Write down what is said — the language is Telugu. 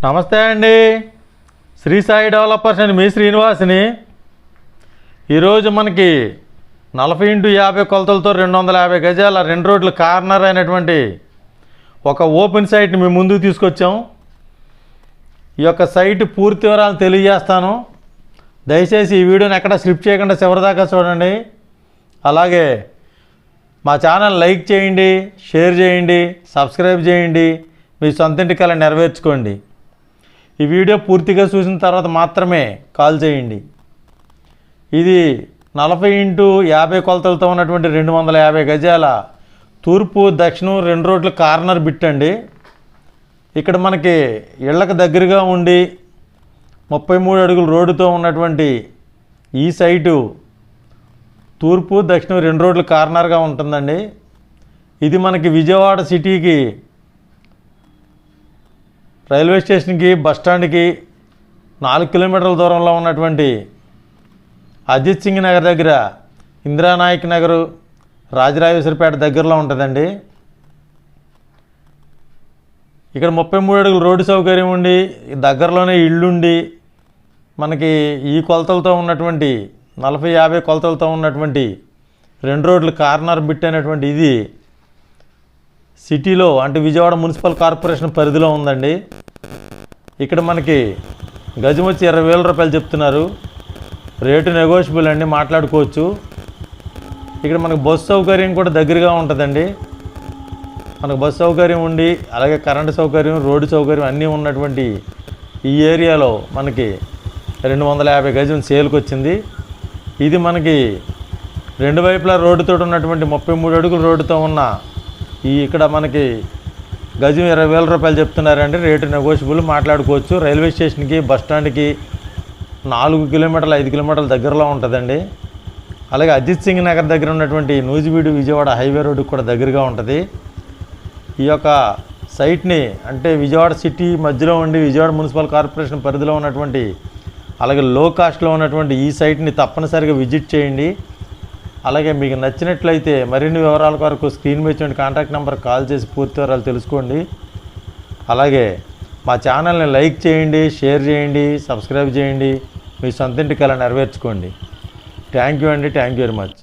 నమస్తే అండి. శ్రీ సాయి డెవలపర్స్ అని మీ శ్రీనివాస్ని. ఈరోజు మనకి 40x50 కొలతలతో 250 గజాల 2 రోడ్ల కార్నర్ అయినటువంటి ఒక ఓపెన్ సైట్ని మేము ముందుకు తీసుకొచ్చాం. ఈ యొక్క సైట్ పూర్తి వివరాలు తెలియజేస్తాను. దయచేసి ఈ వీడియోని ఎక్కడ స్లిప్ చేయకుండా చివరిదాకా చూడండి. అలాగే మా ఛానల్ లైక్ చేయండి, షేర్ చేయండి, సబ్స్క్రైబ్ చేయండి. మీ సొంతింటి కల నెరవేర్చుకోండి. ఈ వీడియో పూర్తిగా చూసిన తర్వాత మాత్రమే కాల్ చేయండి. ఇది 40x50 కొలతలతో ఉన్నటువంటి 250 గజాల తూర్పు దక్షిణం 2 రోడ్ల కార్నర్ బిట్ అండి. ఇక్కడ మనకి ఇళ్ళకు దగ్గరగా ఉండి 33 అడుగుల రోడ్డుతో ఉన్నటువంటి ఈ సైటు తూర్పు దక్షిణం 2 రోడ్ల కార్నర్గా ఉంటుందండి. ఇది మనకి విజయవాడ సిటీకి రైల్వే స్టేషన్కి బస్టాండ్కి 4 కిలోమీటర్ల దూరంలో ఉన్నటువంటి అజిత్ సింగ్ నగర్ దగ్గర ఇందిరానాయక్ నగరు రాజరాజేశ్వరిపేట దగ్గరలో ఉంటుందండి. ఇక్కడ 33 అడుగుల రోడ్డు సౌకర్యం ఉండి దగ్గరలోనే ఇళ్ళుండి మనకి ఈ కొలతలతో ఉన్నటువంటి 40-50 కొలతలతో ఉన్నటువంటి 2 రోడ్ల కార్నర్ బిట్ అయినటువంటి ఇది సిటీలో అంటే విజయవాడ మున్సిపల్ కార్పొరేషన్ పరిధిలో ఉందండి. ఇక్కడ మనకి గజం వచ్చి 20,000 రూపాయలు చెప్తున్నారు. రేటు నెగోషియబుల్ అండి, మాట్లాడుకోవచ్చు. ఇక్కడ మనకు బస్సు సౌకర్యం కూడా దగ్గరగా ఉంటుందండి. మనకు బస్సు సౌకర్యం ఉండి అలాగే కరెంటు సౌకర్యం, రోడ్డు సౌకర్యం అన్నీ ఉన్నటువంటి ఈ ఏరియాలో మనకి 250 గజం సేల్కి వచ్చింది. ఇది మనకి 2 వైపులా రోడ్డుతో ఉన్నటువంటి 33 అడుగుల రోడ్డుతో ఉన్న ఇక్కడ మనకి గజం 20,000 రూపాయలు చెప్తున్నారండి. రేటు నెగోషియబుల్, మాట్లాడుకోవచ్చు. రైల్వే స్టేషన్కి బస్టాండ్కి 4 కిలోమీటర్లు 5 కిలోమీటర్ల దగ్గరలో ఉంటుందండి. అలాగే అజిత్ సింగ్ నగర్ దగ్గర ఉన్నటువంటి నూజివీడు విజయవాడ హైవే రోడ్డుకి కూడా దగ్గరగా ఉంటుంది. ఈ యొక్క సైట్ని అంటే విజయవాడ సిటీ మధ్యలో ఉండి విజయవాడ మున్సిపల్ కార్పొరేషన్ పరిధిలో ఉన్నటువంటి అలాగే లో కాస్ట్లో ఉన్నటువంటి ఈ సైట్ని తప్పనిసరిగా విజిట్ చేయండి. అలాగే మీకు నచ్చినట్లయితే మరిన్ని వివరాల కొరకు స్క్రీన్ మీద చూడండి కాంటాక్ట్ నెంబర్ కాల్ చేసి పూర్తి వివరాలు తెలుసుకోండి. అలాగే మా ఛానల్ని లైక్ చేయండి, షేర్ చేయండి, సబ్స్క్రైబ్ చేయండి. మీ సొంతింటి కల నెరవేర్చుకోండి. థ్యాంక్ యూ అండి. Thank you very much.